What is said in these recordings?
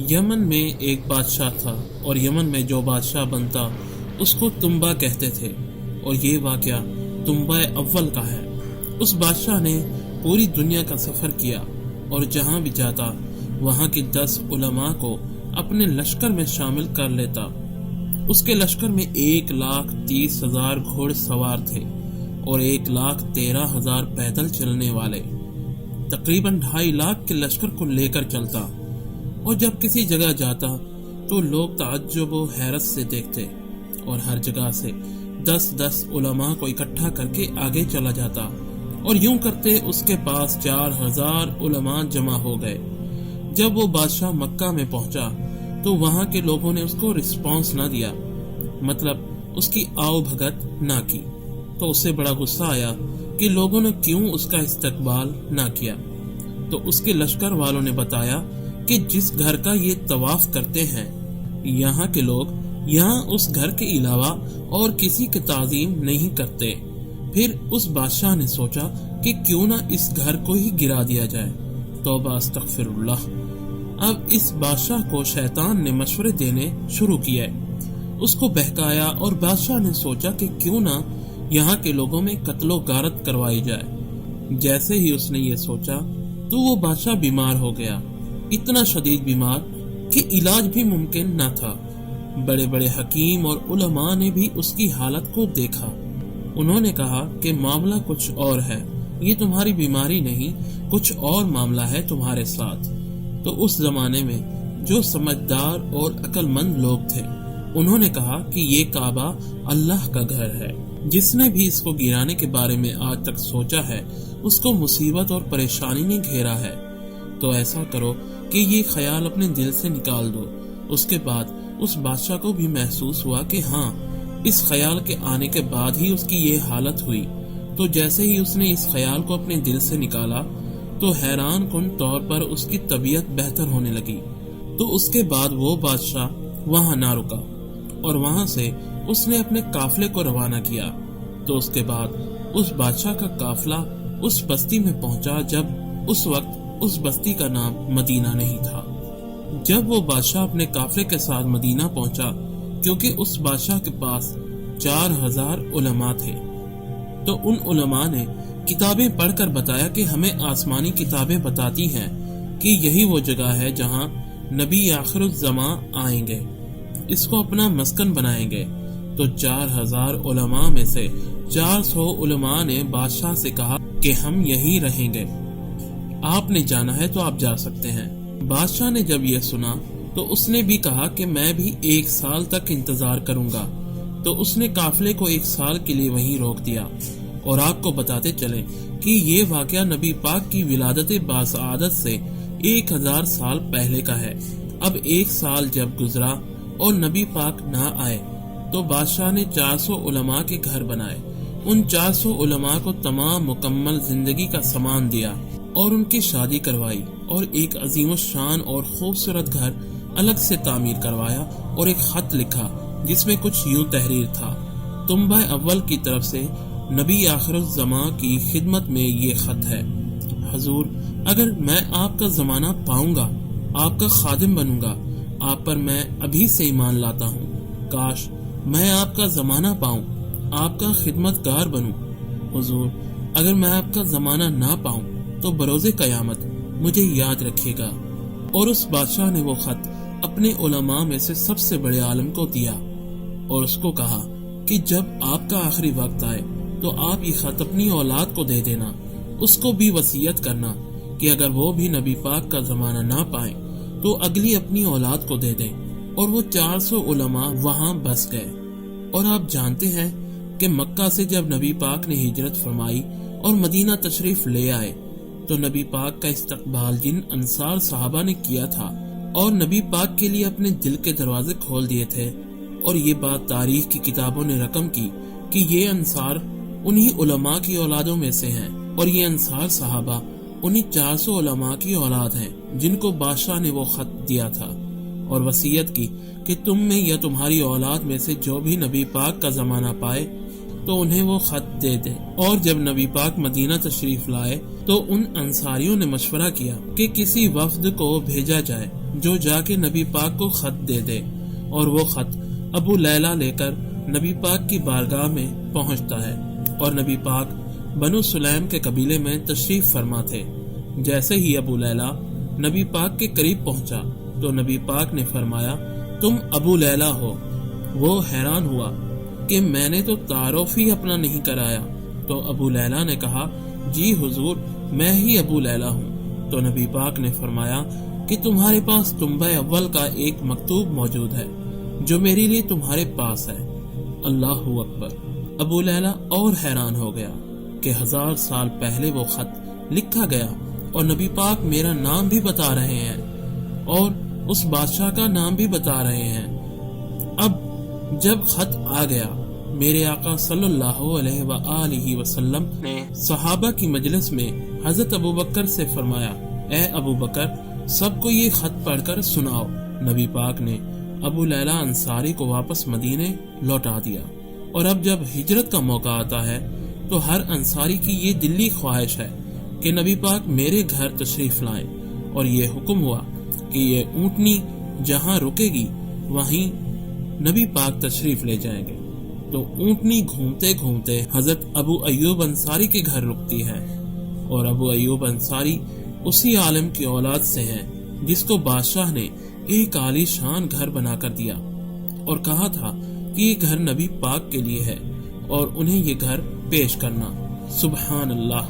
یمن میں ایک بادشاہ تھا اور یمن میں جو بادشاہ بنتا اس کو تنبا کہتے تھے، اور یہ واقعہ تنبا اول کا ہے۔ اس بادشاہ نے پوری دنیا کا سفر کیا اور جہاں بھی جاتا وہاں کی 10 علماء کو اپنے لشکر میں شامل کر لیتا۔ اس کے لشکر میں 1,30,000 گھوڑ سوار تھے اور 1,13,000 پیدل چلنے والے، تقریباً 2.5 لاکھ کے لشکر کو لے کر چلتا۔ اور جب کسی جگہ جاتا تو لوگ تعجب و حیرت سے دیکھتے، اور ہر جگہ سے 10 علماء کو اکٹھا کر کے آگے چلا جاتا، اور یوں کرتے اس کے پاس 4,000 علماء جمع ہو گئے۔ جب وہ بادشاہ مکہ میں پہنچا تو وہاں کے لوگوں نے اس کو رسپانس نہ دیا، مطلب اس کی آؤ بھگت نہ کی، تو اسے بڑا غصہ آیا کہ لوگوں نے کیوں اس کا استقبال نہ کیا۔ تو اس کے لشکر والوں نے بتایا کہ جس گھر کا یہ طواف کرتے ہیں یہاں کے لوگ یہاں اس گھر کے علاوہ اور کسی کی تعظیم نہیں کرتے۔ پھر اس بادشاہ نے سوچا کہ کیوں نہ اس گھر کو ہی گرا دیا جائے۔ توبہ استغفر اللہ۔ اب اس بادشاہ کو شیطان نے مشورے دینے شروع کیے، اس کو بہکایا، اور بادشاہ نے سوچا کہ کیوں نہ یہاں کے لوگوں میں قتل و غارت کروائی جائے۔ جیسے ہی اس نے یہ سوچا تو وہ بادشاہ بیمار ہو گیا، اتنا شدید بیمار کہ علاج بھی ممکن نہ تھا۔ بڑے بڑے حکیم اور علماء نے بھی اس کی حالت کو دیکھا۔ انہوں نے کہا کہ معاملہ کچھ اور ہے، یہ تمہاری بیماری نہیں، کچھ اور معاملہ ہے تمہارے ساتھ۔ تو اس زمانے میں جو سمجھدار اور عقل مند لوگ تھے انہوں نے کہا کہ یہ کعبہ اللہ کا گھر ہے، جس نے بھی اس کو گرانے کے بارے میں آج تک سوچا ہے اس کو مصیبت اور پریشانی نے گھیرا ہے۔ تو ایسا کرو کہ یہ خیال اپنے دل سے نکال دو۔ اس کے بعد اس بادشاہ کو بھی محسوس ہوا کہ ہاں، اس خیال کے آنے کے بعد ہی اس کی یہ حالت ہوئی۔ تو جیسے ہی اس نے اس خیال کو اپنے دل سے نکالا تو حیران کن طور پر اس کی طبیعت بہتر ہونے لگی۔ تو اس کے بعد وہ بادشاہ وہاں نہ رکا اور وہاں سے اس نے اپنے قافلے کو روانہ کیا۔ تو اس کے بعد اس بادشاہ کا قافلہ اس بستی میں پہنچا جب اس وقت اس بستی کا نام مدینہ نہیں تھا۔ جب وہ بادشاہ اپنے قافلے کے ساتھ مدینہ پہنچا، کیونکہ اس بادشاہ کے پاس 4,000 علماء تھے، تو ان علماء نے کتابیں پڑھ کر بتایا کہ ہمیں آسمانی کتابیں بتاتی ہیں کہ یہی وہ جگہ ہے جہاں نبی آخر الزماں آئیں گے، اس کو اپنا مسکن بنائیں گے۔ تو 4,000 علماء میں سے 400 علماء نے بادشاہ سے کہا کہ ہم یہی رہیں گے، آپ نے جانا ہے تو آپ جا سکتے ہیں۔ بادشاہ نے جب یہ سنا تو اس نے بھی کہا کہ میں بھی 1 سال تک انتظار کروں گا۔ تو اس نے قافلے کو 1 سال کے لیے وہیں روک دیا۔ اور آپ کو بتاتے چلیں کہ یہ واقعہ نبی پاک کی ولادت باسعادت سے 1000 سال پہلے کا ہے۔ اب 1 سال جب گزرا اور نبی پاک نہ آئے تو بادشاہ نے 400 علماء کے گھر بنائے، ان 400 علماء کو تمام مکمل زندگی کا سامان دیا اور ان کی شادی کروائی، اور ایک عظیم الشان اور خوبصورت گھر الگ سے تعمیر کروایا، اور ایک خط لکھا جس میں کچھ یوں تحریر تھا: تنبا اول کی طرف سے نبی آخر الزماں کی خدمت میں یہ خط ہے۔ حضور، اگر میں آپ کا زمانہ پاؤں گا، آپ کا خادم بنوں گا، آپ پر میں ابھی سے ایمان لاتا ہوں۔ کاش میں آپ کا زمانہ پاؤں، آپ کا خدمت گار بنوں۔ حضور، اگر میں آپ کا زمانہ نہ پاؤں تو بروز قیامت مجھے یاد رکھیے گا۔ اور اس بادشاہ نے وہ خط اپنے علماء میں سے سب سے بڑے عالم کو دیا اور اس کو کہا کہ جب آپ کا آخری وقت آئے تو آپ یہ خط اپنی اولاد کو دے دینا، اس کو بھی وصیت کرنا کہ اگر وہ بھی نبی پاک کا زمانہ نہ پائیں تو اگلی اپنی اولاد کو دے دیں۔ اور وہ 400 علماء وہاں بس گئے۔ اور آپ جانتے ہیں کہ مکہ سے جب نبی پاک نے ہجرت فرمائی اور مدینہ تشریف لے آئے تو نبی پاک کا استقبال جن انصار صحابہ نے کیا تھا اور نبی پاک کے لیے اپنے دل کے دروازے کھول دیے تھے، اور یہ بات تاریخ کی کتابوں نے رقم کی کہ یہ انصار انہی علماء کی اولادوں میں سے ہیں، اور یہ انصار صحابہ انہی 400 علماء کی اولاد ہیں جن کو بادشاہ نے وہ خط دیا تھا اور وصیت کی کہ تم میں یا تمہاری اولاد میں سے جو بھی نبی پاک کا زمانہ پائے تو انہیں وہ خط دے دے۔ اور جب نبی پاک مدینہ تشریف لائے تو ان انصاریوں نے مشورہ کیا کہ کسی وفد کو بھیجا جائے جو جا کے نبی پاک کو خط دے دے، اور وہ خط ابو لیلہ لے کر نبی پاک کی بارگاہ میں پہنچتا ہے، اور نبی پاک بنو سلیم کے قبیلے میں تشریف فرما تھے۔ جیسے ہی ابو لیلہ نبی پاک کے قریب پہنچا تو نبی پاک نے فرمایا تم ابو لیلہ ہو۔ وہ حیران ہوا کہ میں نے تو تعارف ہی اپنا نہیں کرایا۔ تو ابو لیلہ نے کہا جی حضور میں ہی ابو لیلہ ہوں۔ تو نبی پاک نے فرمایا کہ تمہارے پاس تنبہ اول کا ایک مکتوب موجود ہے جو میرے لیے تمہارے پاس ہے۔ اللہ اکبر۔ ابو لیلہ اور حیران ہو گیا کہ 1000 سال پہلے وہ خط لکھا گیا اور نبی پاک میرا نام بھی بتا رہے ہیں اور اس بادشاہ کا نام بھی بتا رہے ہیں۔ اب جب خط آ گیا، میرے آقا صلی اللہ علیہ وآلہ وسلم نے صحابہ کی مجلس میں حضرت ابو بکر سے فرمایا اے ابو بکر سب کو یہ خط پڑھ کر سناؤ۔ نبی پاک نے ابو لیلہ انصاری کو واپس مدینے لوٹا دیا، اور اب جب ہجرت کا موقع آتا ہے تو ہر انصاری کی یہ دلی خواہش ہے کہ نبی پاک میرے گھر تشریف لائیں، اور یہ حکم ہوا کہ یہ اونٹنی جہاں رکے گی وہیں نبی پاک تشریف لے جائیں گے۔ تو اونٹنی گھومتے گھومتے حضرت ابو ایوب انصاری کے گھر رکتی ہے، اور ابو ایوب انصاری اسی عالم کی اولاد سے ہیں جس کو بادشاہ نے ایک عالی شان گھر بنا کر دیا اور کہا تھا کہ یہ گھر نبی پاک کے لیے ہے اور انہیں یہ گھر پیش کرنا۔ سبحان اللہ،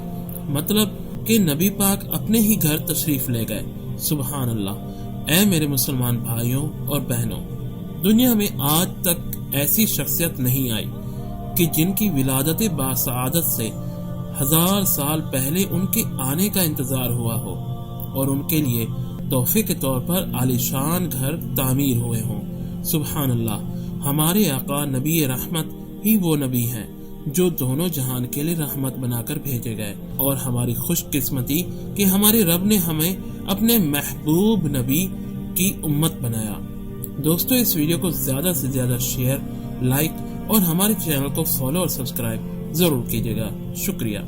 مطلب کہ نبی پاک اپنے ہی گھر تشریف لے گئے۔ سبحان اللہ۔ اے میرے مسلمان بھائیوں اور بہنوں، دنیا میں آج تک ایسی شخصیت نہیں آئی کہ جن کی ولادت باسعادت سے 1000 سال پہلے ان کے آنے کا انتظار ہوا ہو اور ان کے لیے تحفے کے طور پر عالیشان گھر تعمیر ہوئے ہوں۔ سبحان اللہ۔ ہمارے آقا نبی رحمت ہی وہ نبی ہیں جو دونوں جہان کے لیے رحمت بنا کر بھیجے گئے، اور ہماری خوش قسمتی کہ ہمارے رب نے ہمیں اپنے محبوب نبی کی امت بنایا۔ دوستو اس ویڈیو کو زیادہ سے زیادہ شیئر، لائک اور ہمارے چینل کو فالو اور سبسکرائب ضرور کیجیے گا۔ شکریہ۔